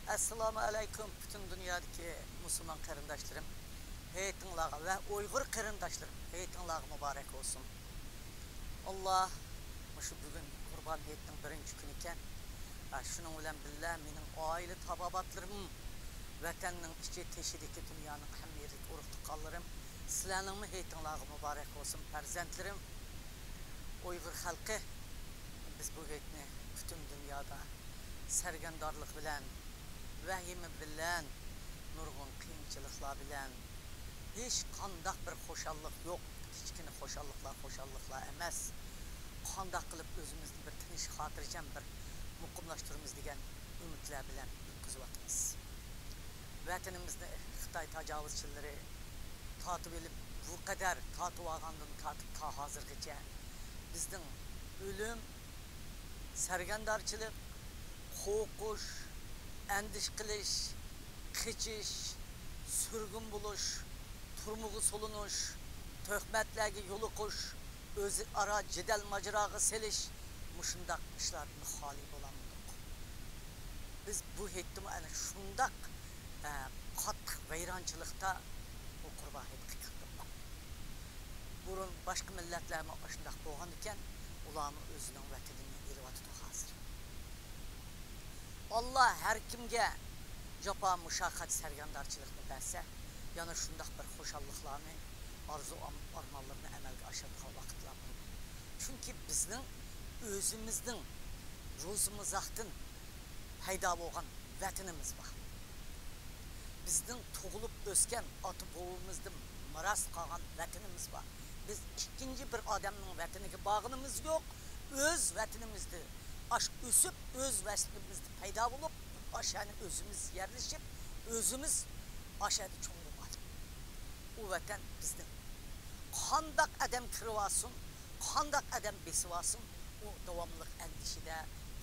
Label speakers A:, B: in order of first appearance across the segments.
A: Assalamu alaikum bütün dünyadaki Müslüman karındaşlarım. Heyettinlağı ve Uygur karındaşlarım. Heyettinlağı mübarek olsun. Allah şu bugün kurban heyettin birinci gün iken şunun bilen billah menin aile tababatlarım vatanның içi teşideki dünyanın hem yerlik uruk tukallarım. Sizlerinin heyettinlağı mübarek olsun perzentlerim. Uygur halkı biz bu heyetini bütün dünyada sergendarlık bilen vahimi bilen nurgun kıyınçılıklar bilen hiç kandak bir hoşallık yok. Kichkine hoşallıklar emas. Kandak kılıp özümüzni bir tiniş hatırcam bir muqimlashtiramiz degan umidlar bilan o'tkazyapmiz. Vatanimizni Xitoy tajovuzchilari tortib elib bu qadar tortib olgandan tortib ta hozirgacha bizning o'lim, sargandorchilik, qo'rqish, endish qilish, qichish, surgun buluş, turmuğu solunuş, töhmetlerge yolukuş, özü ara cidel macerağı seliş, muşundak işlerini hali bulandık. Biz bu hettim yani şundak katlık veyrancılıkta o kurban ettik. Burun başka milletlerime aşındak boğan iken ulanı özünün vetelini elivatıdı hazır. Allah her kimge japa muşakkat sergandarçılıkını verse, yani şundak bir hoşallıklarını, arzu armanlarını emelge aşırdığı vakitlarını. Çünkü bizden özümüzden, rozumuzaktan payda boğan vatanımız var. Bizden toğulup ösken atı boğumuzdan miras kalan vatanımız var. Biz ikinci bir adamın vatanına bağınımız yok. Öz vatanımızda aş üsüp öz vatanımızda payda bulup aşağıya özümüz yerleşip özümüz aşağıda çoğun olmadı. O vatan bizden. Kandak adam kırıvasın, kandak adam besivasın, o devamlılık endişede,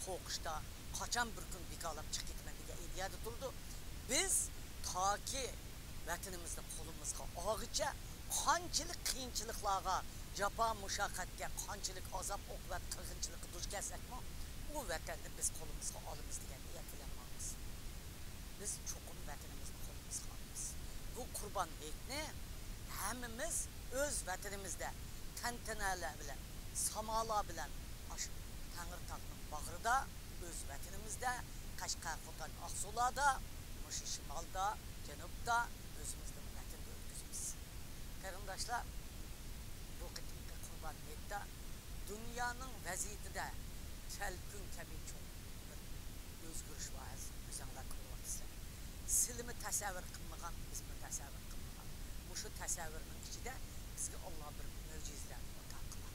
A: korkuşta, kaçan bir gün bir kalıp çık gitmen diye iddiada durdu. Biz ta ki vatanımızda kolumuzga ağıca, kançılık kıyınçılıklarga, capa muşakkatga, kançılık azap, okubat, kırgınçılıkı duş kelsek mi? O vatanda biz kolumuzga alımız diye niyetlenmemiz. Biz çokum vatanımızda kolumuzga alımız. Bu kurban etni hemimiz öz vatanımızda tantanala bilen, samala bilen, Tanrı Tağ'ın bağrıda, öz vatanımızda, Kaşqarqo'dan Aksula'da, Muşi Şimal'da, Cenub'da, özümüzde vatanda ötküzümüz. Karındaşlar, bu kıtlıkta kurban etni dünyanın vaziyetinde kelkün kebi çok bir özgürüş var, özanlar kılmak ister. Silimi təsəvvür kılmağan, bizmi təsəvvür kılmağan. Bu şu təsəvvürün içinde bizge Allah bir möcüzler ota kılar.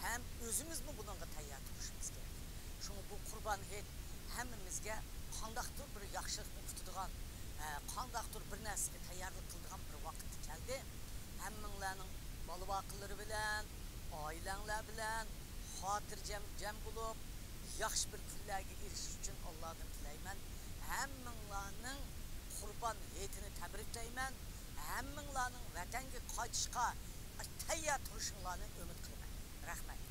A: Hem özümüz mü bununla tayyar duruşumuz gerek. Şunu bu kurban et hemimizge kandaktır bir yaxşılıkını tutuduğun, kandaktır bir nesli tayyarlık kıldığın bir vakit geldi. Hemminlerinin balı vakılları bilen, ailenler bilen, hatırcam bulup, yaxşı bir günlerge erişiş için Allah'tan dileymen. Hemminlerinin kurban heyetini tebrikleymen. Hemminlerinin vatanga qaytishga tayyar turishinglarni umid qilaman. Rahmat.